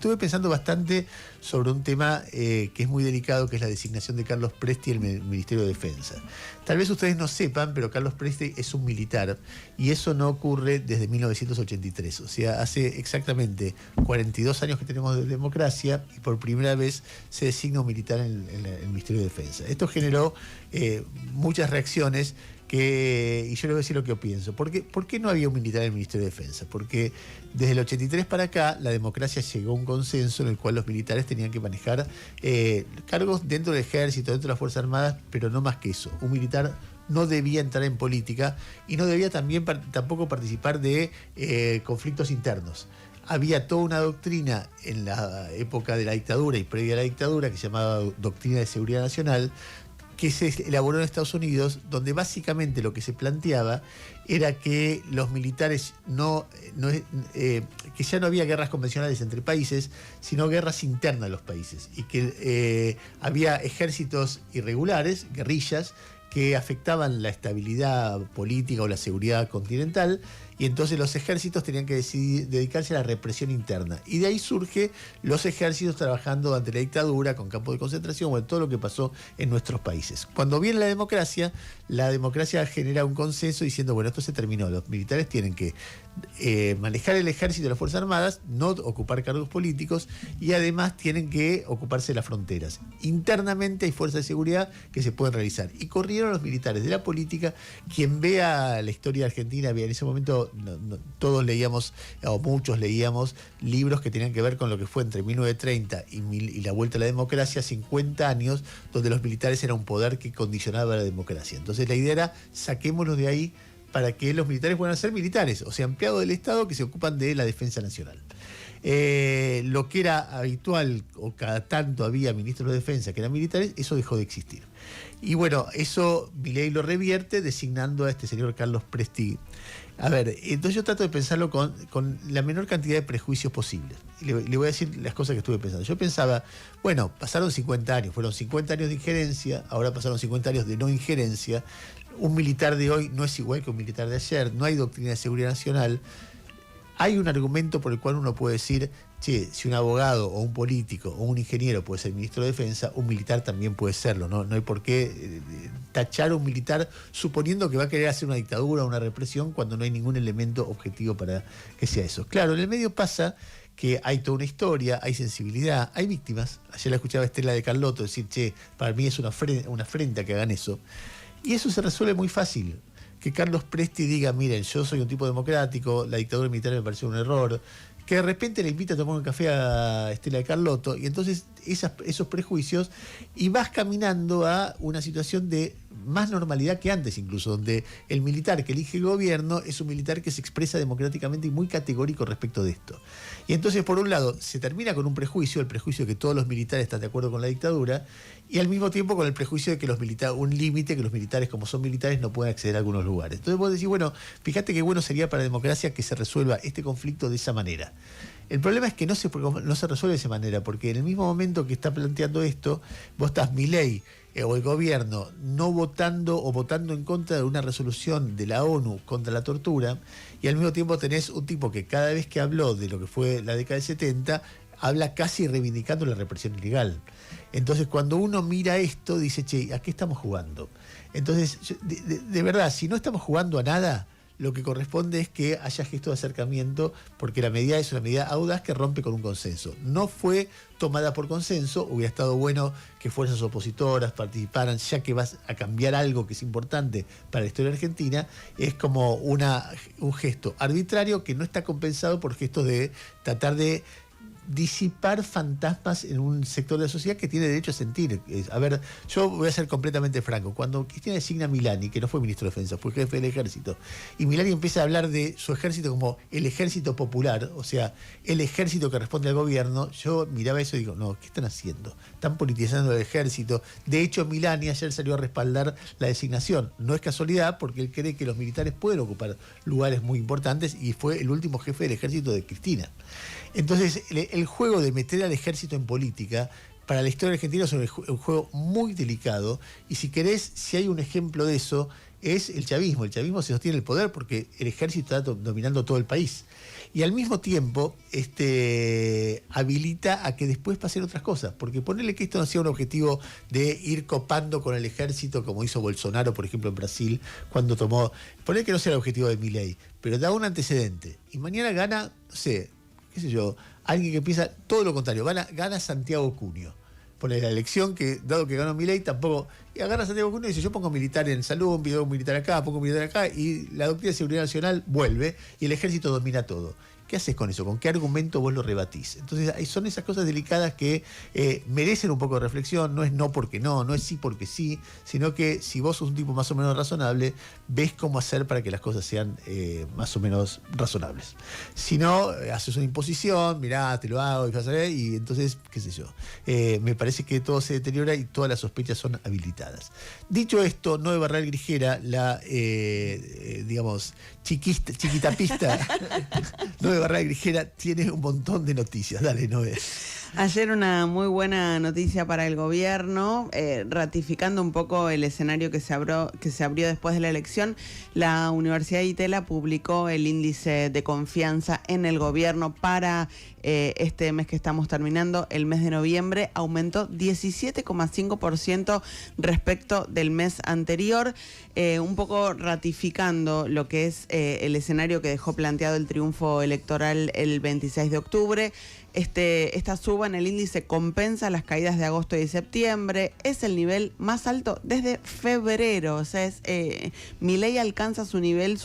Estuve pensando bastante sobre un tema que es muy delicado, que es la designación de Carlos Presti en el Ministerio de Defensa. Tal vez ustedes no sepan, pero Carlos Presti es un militar y eso no ocurre desde 1983. O sea, hace exactamente 42 años que tenemos de democracia y por primera vez se designa un militar en el Ministerio de Defensa. Esto generó muchas reacciones. Y yo les voy a decir lo que yo pienso. ¿Por qué no había un militar en el Ministerio de Defensa? Porque desde el 83 para acá la democracia llegó a un consenso en el cual los militares tenían que manejar cargos dentro del ejército, dentro de las Fuerzas Armadas, pero no más que eso. Un militar no debía entrar en política y no debía tampoco participar de conflictos internos. Había toda una doctrina en la época de la dictadura y previa a la dictadura que se llamaba Doctrina de Seguridad Nacional, que se elaboró en Estados Unidos, donde básicamente lo que se planteaba era que los militares que ya no había guerras convencionales entre países, sino guerras internas de los países, y que había ejércitos irregulares, guerrillas, que afectaban la estabilidad política o la seguridad continental, y entonces los ejércitos tenían que dedicarse a la represión interna. Y de ahí surge los ejércitos trabajando ante la dictadura, con campos de concentración, bueno, todo lo que pasó en nuestros países. Cuando viene la democracia genera un consenso diciendo, bueno, esto se terminó, los militares tienen que manejar el ejército y las Fuerzas Armadas, no ocupar cargos políticos, y además tienen que ocuparse de las fronteras. Internamente hay fuerzas de seguridad que se pueden realizar. Y corrieron los militares de la política. Quien vea la historia argentina, en ese momento todos leíamos, o muchos leíamos, libros que tenían que ver con lo que fue entre 1930 y la vuelta a la democracia, 50 años, donde los militares eran un poder que condicionaba la democracia. Entonces la idea era, saquémoslos de ahí para que los militares puedan ser militares, o sea, empleados del Estado que se ocupan de la defensa nacional. Lo que era habitual, o cada tanto había ministros de defensa que eran militares, eso dejó de existir. Y bueno, eso Milei lo revierte designando a este señor Carlos Presti. A ver, entonces yo trato de pensarlo con la menor cantidad de prejuicios posibles. Y le voy a decir las cosas que estuve pensando. Yo pensaba, bueno, pasaron 50 años, fueron 50 años de injerencia, ahora pasaron 50 años de no injerencia. Un militar de hoy no es igual que un militar de ayer, no hay doctrina de seguridad nacional. Hay un argumento por el cual uno puede decir, che, si un abogado o un político o un ingeniero puede ser ministro de Defensa, un militar también puede serlo, ¿no? No hay por qué tachar a un militar suponiendo que va a querer hacer una dictadura o una represión cuando no hay ningún elemento objetivo para que sea eso. Claro, en el medio pasa que hay toda una historia, hay sensibilidad, hay víctimas. Ayer la escuchaba Estela de Carlotto decir, che, para mí es una afrenta que hagan eso. Y eso se resuelve muy fácil. Que Carlos Presti diga, miren, yo soy un tipo democrático, la dictadura militar me pareció un error, que de repente le invita a tomar un café a Estela de Carlotto, y entonces esos prejuicios, y vas caminando a una situación de más normalidad que antes incluso, donde el militar que elige el gobierno es un militar que se expresa democráticamente y muy categórico respecto de esto. Y entonces, por un lado, se termina con un prejuicio, el prejuicio de que todos los militares están de acuerdo con la dictadura, y al mismo tiempo con el prejuicio de que un límite, que los militares, como son militares, no pueden acceder a algunos lugares. Entonces vos decís, bueno, fíjate qué bueno sería para la democracia que se resuelva este conflicto de esa manera. El problema es que no se resuelve de esa manera, porque en el mismo momento que está planteando esto, vos estás Milei o el gobierno no votando o votando en contra de una resolución de la ONU contra la tortura, y al mismo tiempo tenés un tipo que cada vez que habló de lo que fue la década del 70, habla casi reivindicando la represión ilegal. Entonces, cuando uno mira esto, dice, che, ¿a qué estamos jugando? Entonces, de verdad, si no estamos jugando a nada, lo que corresponde es que haya gestos de acercamiento, porque la medida es una medida audaz que rompe con un consenso. No fue tomada por consenso, hubiera estado bueno que fuerzas opositoras participaran, ya que vas a cambiar algo que es importante para la historia argentina. Es como un gesto arbitrario que no está compensado por gestos de tratar de disipar fantasmas en un sector de la sociedad que tiene derecho a sentir. A ver, yo voy a ser completamente franco. Cuando Cristina designa a Milani, que no fue ministro de Defensa, fue jefe del ejército, y Milani empieza a hablar de su ejército como el ejército popular, o sea, el ejército que responde al gobierno, yo miraba eso y digo, no, ¿qué están haciendo? Están politizando el ejército. De hecho, Milani ayer salió a respaldar la designación. No es casualidad, porque él cree que los militares pueden ocupar lugares muy importantes, y fue el último jefe del ejército de Cristina. Entonces, el juego de meter al ejército en política, para la historia argentina es un juego muy delicado, y si querés, si hay un ejemplo de eso, es el chavismo. El chavismo se sostiene el poder porque el ejército está dominando todo el país. Y al mismo tiempo habilita a que después pasen otras cosas, porque ponerle que esto no sea un objetivo de ir copando con el ejército, como hizo Bolsonaro, por ejemplo, en Brasil, cuando tomó, ponerle que no sea el objetivo de Milei, pero da un antecedente, y mañana gana, no sé, qué sé yo, alguien que piensa todo lo contrario, gana Santiago Cunio. Pone la elección, que dado que ganó Milei, tampoco. Y agarra a Santiago Cunio y dice: yo pongo militar en salud, pongo militar acá, pongo militar acá, y la doctrina de seguridad nacional vuelve y el ejército domina todo. ¿Qué haces con eso? ¿Con qué argumento vos lo rebatís? Entonces, son esas cosas delicadas que merecen un poco de reflexión. No es no porque no, no es sí porque sí, sino que si vos sos un tipo más o menos razonable, ves cómo hacer para que las cosas sean más o menos razonables. Si no, haces una imposición, mirá, te lo hago, y entonces, qué sé yo. Me parece que todo se deteriora y todas las sospechas son habilitadas. Dicho esto, Noé Barral Grijera, la, digamos, chiquitapista, Noé Barral Grijera tiene un montón de noticias. Dale, Noé. Ayer una muy buena noticia para el gobierno, ratificando un poco el escenario que se abrió después de la elección. La Universidad de Itela publicó el índice de confianza en el gobierno para este mes que estamos terminando, el mes de noviembre, aumentó 17,5% respecto del mes anterior, un poco ratificando lo que es el escenario que dejó planteado el triunfo electoral el 26 de octubre. Esta suba en el índice compensa las caídas de agosto y de septiembre. Es el nivel más alto desde febrero. O sea, Milei alcanza su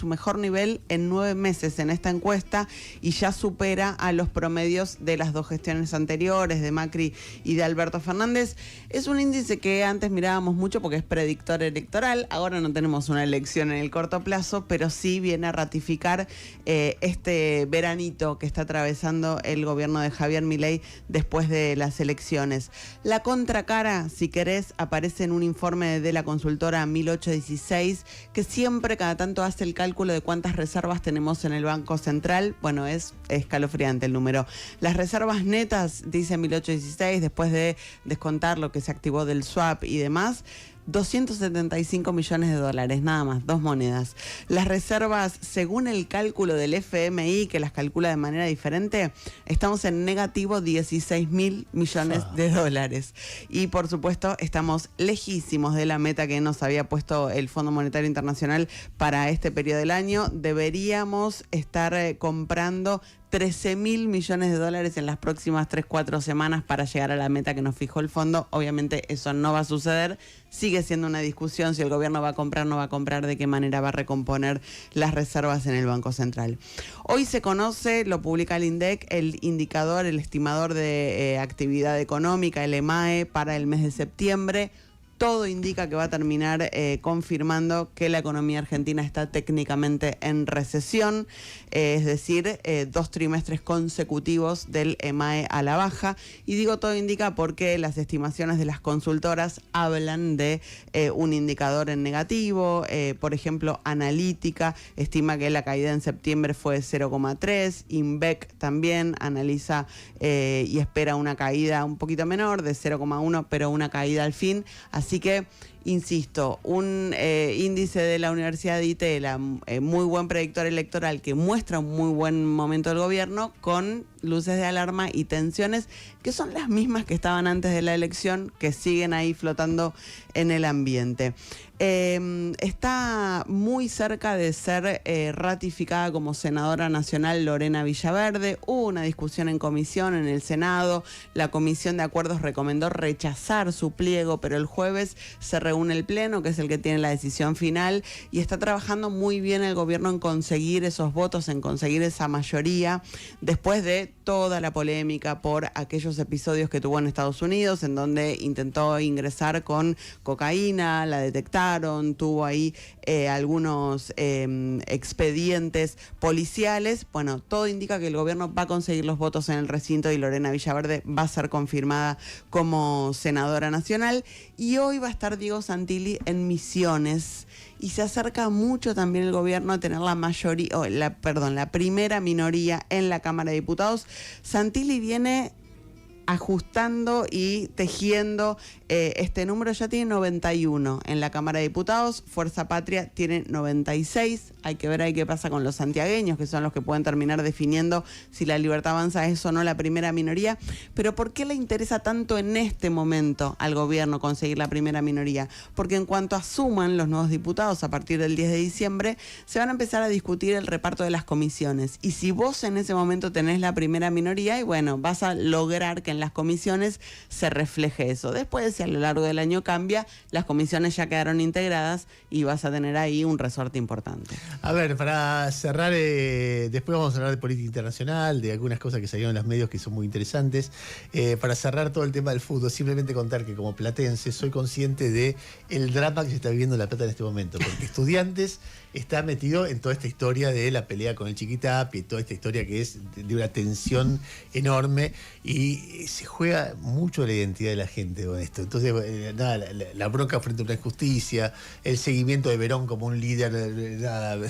mejor nivel en 9 meses en esta encuesta y ya supera a los promedios de las 2 gestiones anteriores, de Macri y de Alberto Fernández. Es un índice que antes mirábamos mucho porque es predictor electoral. Ahora no tenemos una elección en el corto plazo, pero sí viene a ratificar este veranito que está atravesando el gobierno de Javier Milei después de las elecciones. La contracara, si querés, aparece en un informe de la consultora 1816, que siempre cada tanto hace el cálculo de cuántas reservas tenemos en el Banco Central. Bueno, es escalofriante el número. Las reservas netas, dice 1816, después de descontar lo que se activó del swap y demás, 275 millones de dólares, nada más, 2 monedas. Las reservas, según el cálculo del FMI, que las calcula de manera diferente, estamos en negativo 16.000 millones de dólares. Y por supuesto, estamos lejísimos de la meta que nos había puesto el Fondo Monetario Internacional para este periodo del año. Deberíamos estar comprando 13.000 millones de dólares en las próximas 3-4 semanas para llegar a la meta que nos fijó el fondo. Obviamente eso no va a suceder. Sigue siendo una discusión si el gobierno va a comprar, no va a comprar, de qué manera va a recomponer las reservas en el Banco Central. Hoy se conoce, lo publica el INDEC, el indicador, el estimador de actividad económica, el EMAE, para el mes de septiembre. Todo indica que va a terminar confirmando que la economía argentina está técnicamente en recesión, es decir, 2 trimestres consecutivos del EMAE a la baja. Y digo todo indica porque las estimaciones de las consultoras hablan de un indicador en negativo. Por ejemplo, Analítica estima que la caída en septiembre fue 0,3. INVEC también analiza y espera una caída un poquito menor, de 0,1, pero una caída al fin. Así que, insisto, un índice de la Universidad de Itela, muy buen predictor electoral, que muestra un muy buen momento del gobierno, con luces de alarma y tensiones que son las mismas que estaban antes de la elección, que siguen ahí flotando en el ambiente. Está muy cerca de ser ratificada como senadora nacional Lorena Villaverde. Hubo una discusión en comisión en el Senado. La Comisión de Acuerdos recomendó rechazar su pliego, pero el jueves se reúne el Pleno, que es el que tiene la decisión final, y está trabajando muy bien el gobierno en conseguir esos votos, en conseguir esa mayoría, después de toda la polémica por aquellos episodios que tuvo en Estados Unidos, en donde intentó ingresar con cocaína, la detectaron, tuvo ahí algunos expedientes policiales. Bueno, todo indica que el gobierno va a conseguir los votos en el recinto y Lorena Villaverde va a ser confirmada como senadora nacional. Y hoy va a estar Diego Santilli en Misiones. Y se acerca mucho también el gobierno a tener la primera minoría en la Cámara de Diputados. Santilli viene ajustando y tejiendo este número. Ya tiene 91 en la Cámara de Diputados, Fuerza Patria tiene 96, hay que ver ahí qué pasa con los santiagueños, que son los que pueden terminar definiendo si la Libertad Avanza es o no la primera minoría. Pero ¿por qué le interesa tanto en este momento al gobierno conseguir la primera minoría? Porque en cuanto asuman los nuevos diputados a partir del 10 de diciembre, se van a empezar a discutir el reparto de las comisiones. Y si vos en ese momento tenés la primera minoría, y bueno, vas a lograr que en las comisiones se refleje eso. Después, si a lo largo del año cambia, las comisiones ya quedaron integradas y vas a tener ahí un resorte importante. A ver, para cerrar, después vamos a hablar de política internacional, de algunas cosas que salieron en los medios que son muy interesantes. Para cerrar todo el tema del fútbol, simplemente contar que como platense soy consciente de el drama que se está viviendo en La Plata en este momento, porque Estudiantes está metido en toda esta historia de la pelea con el Chiquitapia y toda esta historia que es de una tensión enorme y se juega mucho la identidad de la gente con esto. Entonces, nada, la bronca frente a una injusticia, el seguimiento de Verón como un líder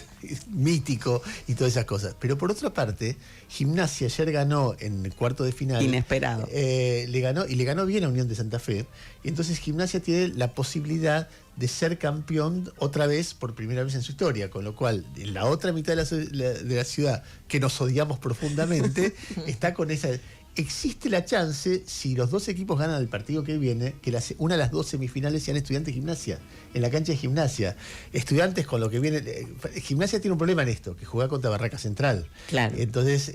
mítico y todas esas cosas. Pero por otra parte, Gimnasia ayer ganó en el cuarto de final. Inesperado. Le ganó bien a Unión de Santa Fe. Y entonces Gimnasia tiene la posibilidad de ser campeón otra vez por primera vez en su historia, con lo cual en la otra mitad de la ciudad, que nos odiamos profundamente, está con esa... Existe la chance, si los dos equipos ganan el partido que viene, que una de las dos semifinales sean Estudiantes Gimnasia, en la cancha de Gimnasia. Estudiantes con lo que viene... Gimnasia tiene un problema en esto, que juega contra Barraca Central. Claro. Entonces,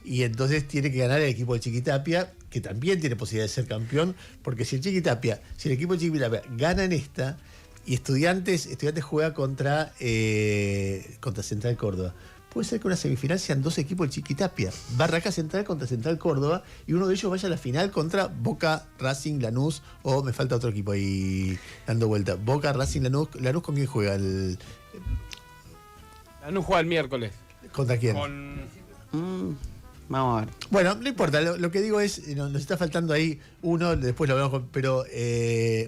entonces tiene que ganar el equipo de Chiquitapia, que también tiene posibilidad de ser campeón, porque si el equipo de Chiquitapia gana en esta, y Estudiantes juega contra Central Córdoba, puede ser que una semifinal sean dos equipos del Chiquitapia, Barraca Central contra Central Córdoba, y uno de ellos vaya a la final contra Boca, Racing, Lanús, o me falta otro equipo ahí dando vuelta. Boca, Racing, Lanús ¿con quién juega? Lanús juega el miércoles. ¿Contra quién? Vamos a ver. Bueno, no importa, lo que digo es, nos está faltando ahí uno, después lo hablamos, pero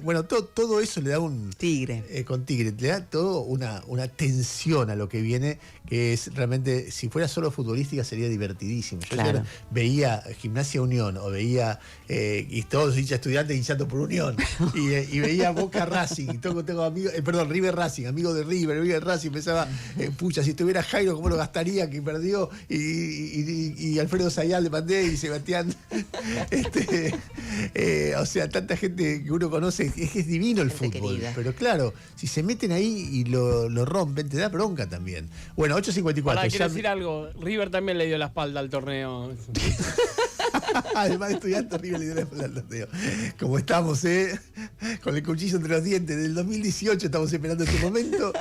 bueno, todo eso le da un... Tigre. Con Tigre, le da todo una tensión a lo que viene, que es realmente, si fuera solo futbolística sería divertidísimo. Yo claro. Veía Gimnasia Unión, o veía, y todos los hinchas Estudiantes hinchando por Unión, y veía Boca Racing, y tengo amigos, River Racing, amigo de River Racing, pensaba, pucha, si estuviera Jairo, ¿cómo lo gastaría que perdió? Y Alfredo Sayal le mandé y Sebastián, o sea, tanta gente que uno conoce, es que es divino el fútbol, querida. Pero claro, si se meten ahí y lo rompen, te da bronca también. Bueno, 8:54. Quiero decir algo, River también le dio la espalda al torneo. Además de Estudiantes, River le dio la espalda al torneo. Como estamos, con el cuchillo entre los dientes, del 2018 estamos esperando este momento.